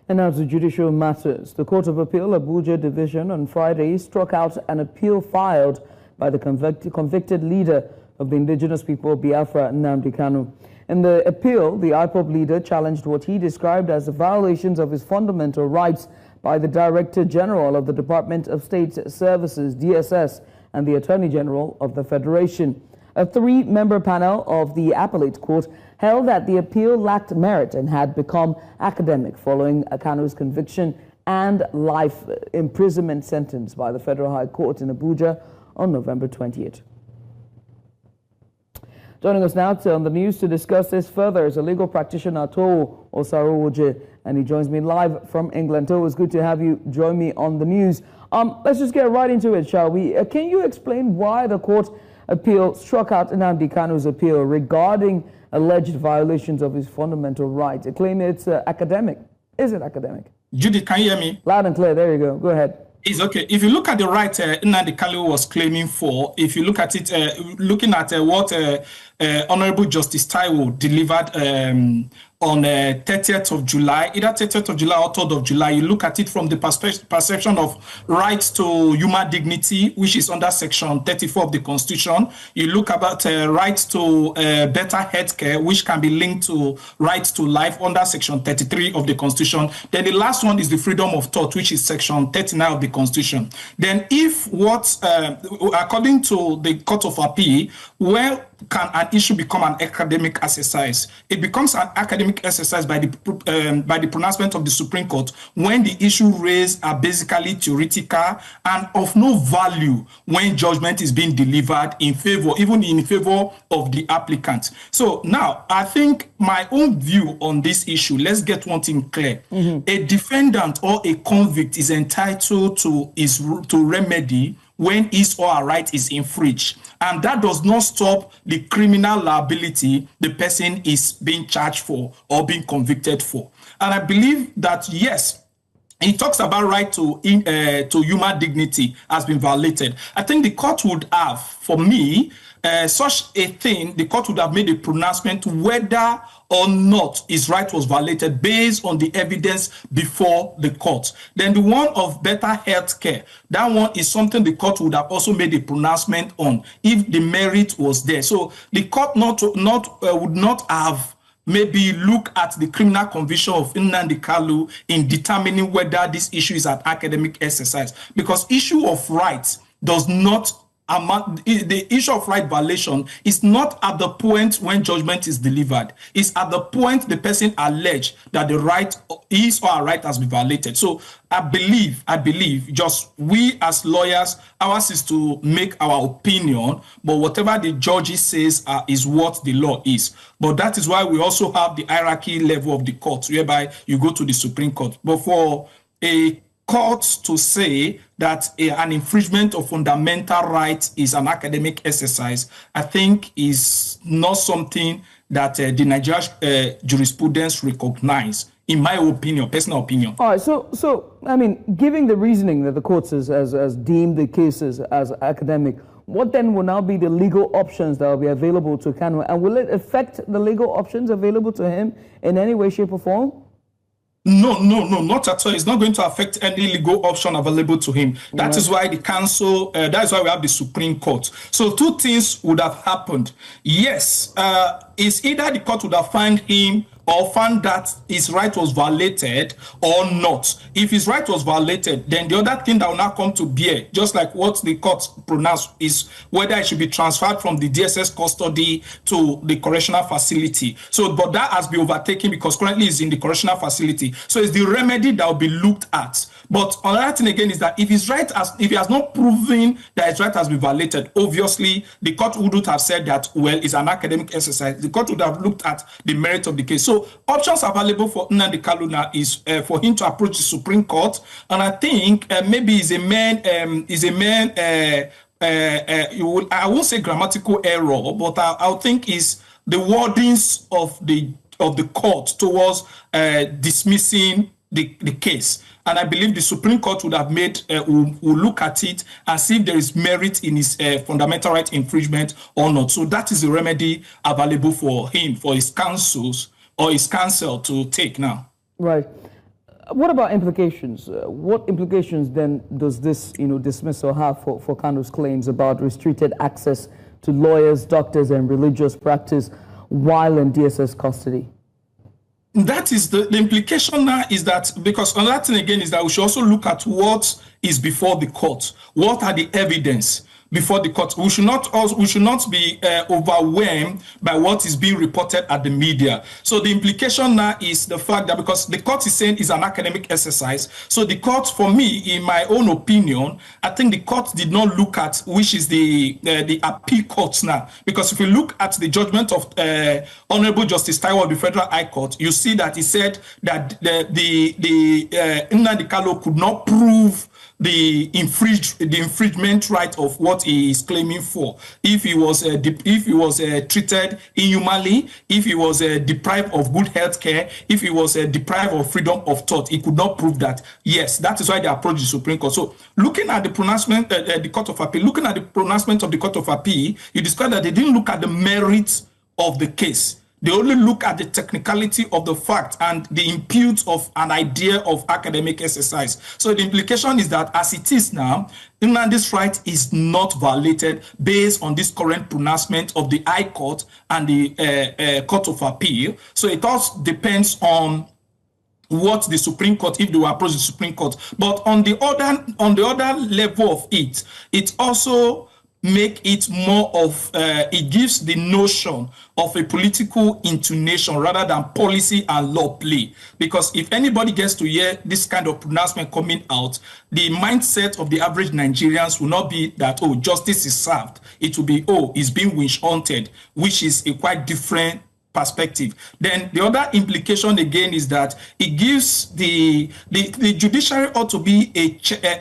And now to judicial matters. The Court of Appeal, Abuja Division, on Friday struck out an appeal filed by the convicted leader of the indigenous people of Biafra, Nnamdi Kanu. In the appeal, the IPOB leader challenged what he described as the violations of his fundamental rights by the Director General of the Department of State Services, DSS, and the Attorney General of the Federation. A three-member panel of the appellate court held that the appeal lacked merit and had become academic following Kanu's conviction and life imprisonment sentence by the Federal High Court in Abuja on November 20th. Joining us now on the news to discuss this further is a legal practitioner, Towo Osarowoje, and he joins me live from England. Towo, it's good to have you join me on the news. Let's just get right into it, shall we? Can you explain why the court appeal struck out Nnamdi Kanu's appeal regarding alleged violations of his fundamental rights? They claim it's academic. Is it academic? Judy, can you hear me? Loud and clear. There you go. Go ahead. It's okay. If you look at the right Nnamdi Kanu was claiming for, if you look at it, looking at what Honorable Justice Taiwo delivered on 30th of July, either 30th of July or 3rd of July, you look at it from the perception of rights to human dignity, which is under Section 34 of the Constitution. You look about rights to better healthcare, which can be linked to rights to life under Section 33 of the Constitution. Then the last one is the freedom of thought, which is Section 39 of the Constitution. Then if according to the Court of Appeal, where can an issue become an academic exercise? It becomes an academic exercise by the pronouncement of the Supreme Court when the issue raised are basically theoretical and of no value when judgment is being delivered in favor, even in favor of the applicant. So now, I think my own view on this issue, let's get one thing clear. A defendant or a convict is entitled to remedy when his or her right is infringed. And that does not stop the criminal liability the person is being charged for or being convicted for. And I believe that, yes, he talks about right to human dignity has been violated. I think the court would have, for me, such a thing, the court would have made a pronouncement whether or not his right was violated based on the evidence before the court. Then the one of better health care, that one is something the court would have also made a pronouncement on if the merit was there. So the court would not have maybe look at the criminal conviction of Nnamdi Kanu in determining whether this issue is an academic exercise, because issue of rights does not the issue of right violation is not at the point when judgment is delivered. It's at the point the person alleged that the right is or her right has been violated. So I believe just we as lawyers, ours is to make our opinion, but whatever the judge says is what the law is. But that is why we also have the hierarchy level of the court, whereby you go to the Supreme Court. But for a courts to say that an infringement of fundamental rights is an academic exercise, I think is not something that the Nigerian jurisprudence recognize, in my opinion, personal opinion. All right, so I mean, giving the reasoning that the courts has deemed the cases as academic, what then will now be the legal options that will be available to Kanu? And will it affect the legal options available to him in any way, shape, or form? No, not at all. It's not going to affect any legal option available to him. That is why the council, that is why we have the Supreme Court. So two things would have happened. Yes, it's either the court would have found him or found that his right was violated or not. If his right was violated, then the other thing that will now come to bear, just like what the court pronounced, is whether it should be transferred from the DSS custody to the correctional facility. So, but that has been overtaken because currently it's in the correctional facility. So it's the remedy that will be looked at. But another thing again is that if he has not proven that his right has been violated, obviously the court wouldn't have said that, well, it's an academic exercise. The court would have looked at the merit of the case. So options available for Nnamdi Kanu now is for him to approach the Supreme Court, and I think maybe I won't say grammatical error, but I think is the wordings of the court towards dismissing the case. And I believe the Supreme Court would have will look at it and see if there is merit in his fundamental right infringement or not. So that is the remedy available for him, for his counsels or his counsel to take now. Right. What about implications? What implications then does this, dismissal have for Kanu's claims about restricted access to lawyers, doctors, and religious practice while in DSS custody? That is the implication now is that, because another thing again is that we should also look at what is before the court. What are the evidence before the court? We should not be overwhelmed by what is being reported at the media. So the implication now is the fact that because the court is saying it's an academic exercise, so the court, for me, in my own opinion, I think the court did not look at which is the appeal courts now. Because if you look at the judgment of Honorable Justice Taiwo of the Federal High Court, you see that he said that Nnamdi Kanu could not prove the infringement right of what he is claiming for. If he was treated inhumanly, if he was deprived of good health care, if he was deprived of freedom of thought, he could not prove that. Yes, that is why they approached the Supreme Court. So looking at the pronouncement, the Court of Appeal, looking at the pronouncement of the Court of Appeal, you discover that they didn't look at the merits of the case. They only look at the technicality of the fact and the impute of an idea of academic exercise. So the implication is that as it is now, Nnamdi's right is not violated based on this current pronouncement of the High Court and the Court of Appeal. So it all depends on what the Supreme Court, if they will approach the Supreme Court. But on the other level of it, it also make it more of, it gives the notion of a political intonation rather than policy and law play. Because if anybody gets to hear this kind of pronouncement coming out, the mindset of the average Nigerians will not be that, oh, justice is served. It will be, oh, it's being witch hunted, which is a quite different perspective. Then the other implication again is that it gives the judiciary ought to be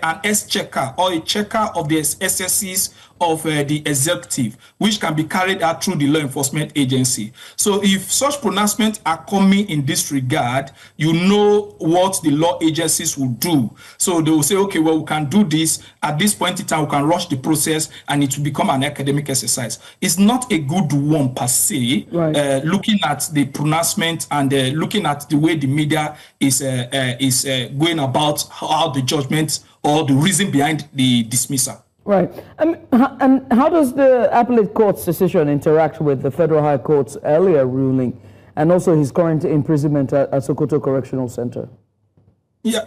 an S-checker or a checker of the SSCs of the executive, which can be carried out through the law enforcement agency. So if such pronouncements are coming in this regard, you know what the law agencies will do. So they will say, okay, well, we can do this. At this point in time, we can rush the process and it will become an academic exercise. It's not a good one per se, right. Looking at the pronouncement and looking at the way the media is going about how the judgment or the reason behind the dismissal. Right. And how does the appellate court's decision interact with the Federal High Court's earlier ruling and also his current imprisonment at Sokoto Correctional Center? Yeah,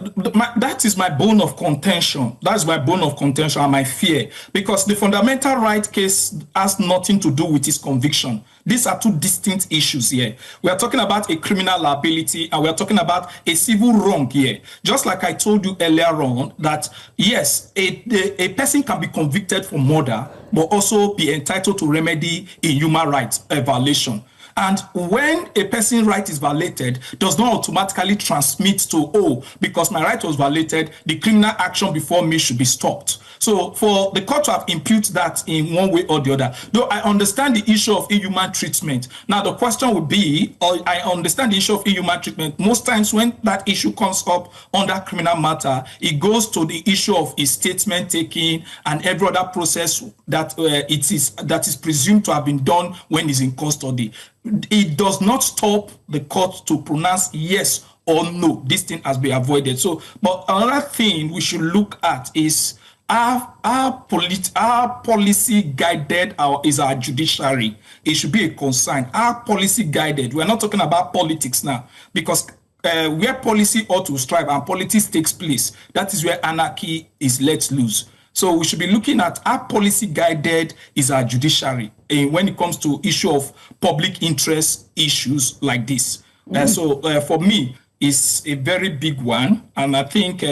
that is my bone of contention. That's my bone of contention and my fear, because the fundamental right case has nothing to do with his conviction. These are two distinct issues here. We are talking about a criminal liability and we are talking about a civil wrong here. Just like I told you earlier on that, yes, a person can be convicted for murder, but also be entitled to remedy a human rights violation. And when a person's right is violated, does not automatically transmit to, oh, because my right was violated, the criminal action before me should be stopped. So for the court to have imputed that in one way or the other, though I understand the issue of inhuman treatment. Now the question would be, or I understand the issue of inhuman treatment. Most times when that issue comes up under criminal matter, it goes to the issue of his statement taking and every other process that that is presumed to have been done when he's in custody. It does not stop the court to pronounce yes or no, this thing has been avoided. So, but another thing we should look at is our policy guided is our judiciary. It should be a concern. Our policy guided. We're not talking about politics now, because where policy ought to strive and politics takes place, that is where anarchy is let loose. So we should be looking at our policy guided is our judiciary when it comes to issue of public interest issues like this. So for me, it's a very big one. And I think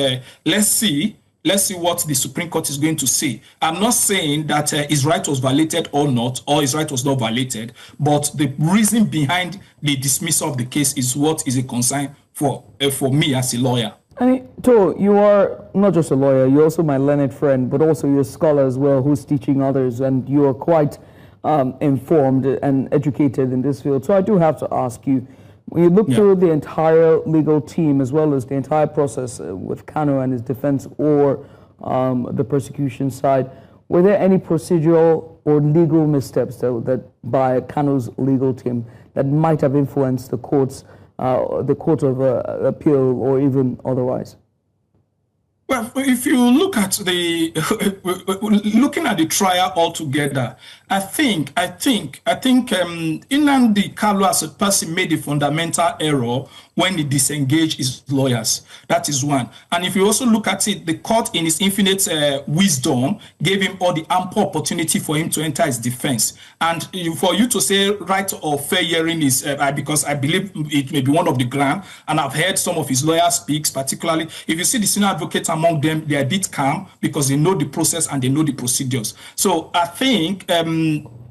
let's see what the Supreme Court is going to say. I'm not saying that his right was violated or not, or his right was not violated, but the reason behind the dismissal of the case is what is a concern for me as a lawyer. To, you are not just a lawyer, you're also my learned friend, but also you're a scholar as well who's teaching others, and you are quite informed and educated in this field. So I do have to ask you, when you look through the entire legal team as well as the entire process with Kanu and his defense or the prosecution side, were there any procedural or legal missteps that by Kanu's legal team that might have influenced the court's the Court of Appeal or even otherwise? Well, if you look at looking at the trial altogether, I think Nnamdi Kanu as a person made a fundamental error when he disengaged his lawyers. That is one. And if you also look at it, the court in its infinite wisdom gave him all the ample opportunity for him to enter his defense. And for you to say right or fair hearing is, because I believe it may be one of the ground, and I've heard some of his lawyers speak, particularly, if you see the senior advocates among them, they are a bit calm because they know the process and they know the procedures. So I think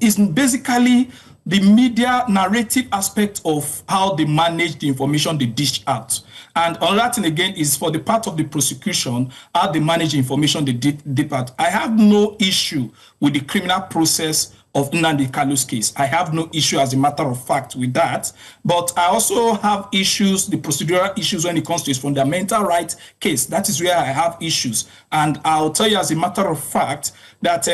it's basically the media narrative aspect of how they manage the information they dish out. And another thing again is for the part of the prosecution, how they manage the information they dip out. I have no issue with the criminal process of Nnamdi Kanu's case. I have no issue as a matter of fact with that. But I also have issues, the procedural issues when it comes to his fundamental right case. That is where I have issues. And I'll tell you as a matter of fact that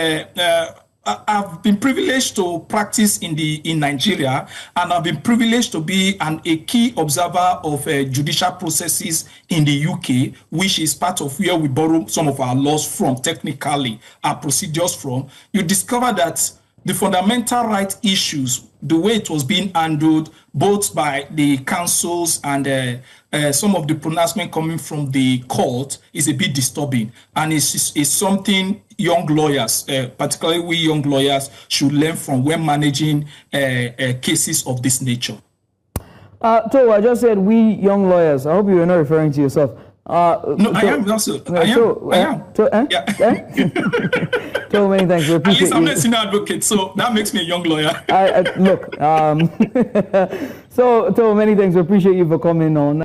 I've been privileged to practice in Nigeria, and I've been privileged to be a key observer of judicial processes in the UK, which is part of where we borrow some of our laws from, technically, our procedures from. You discover that the fundamental right issues, the way it was being handled, both by the councils and some of the pronouncement coming from the court, is a bit disturbing. And it's something young lawyers, particularly we young lawyers, should learn from when managing cases of this nature. So I just said we young lawyers. I hope you were not referring to yourself. No, I am also. I am. So many thanks. We appreciate At least I'm a senior advocate, so that makes me a young lawyer. Look, so many thanks. We appreciate you for coming on.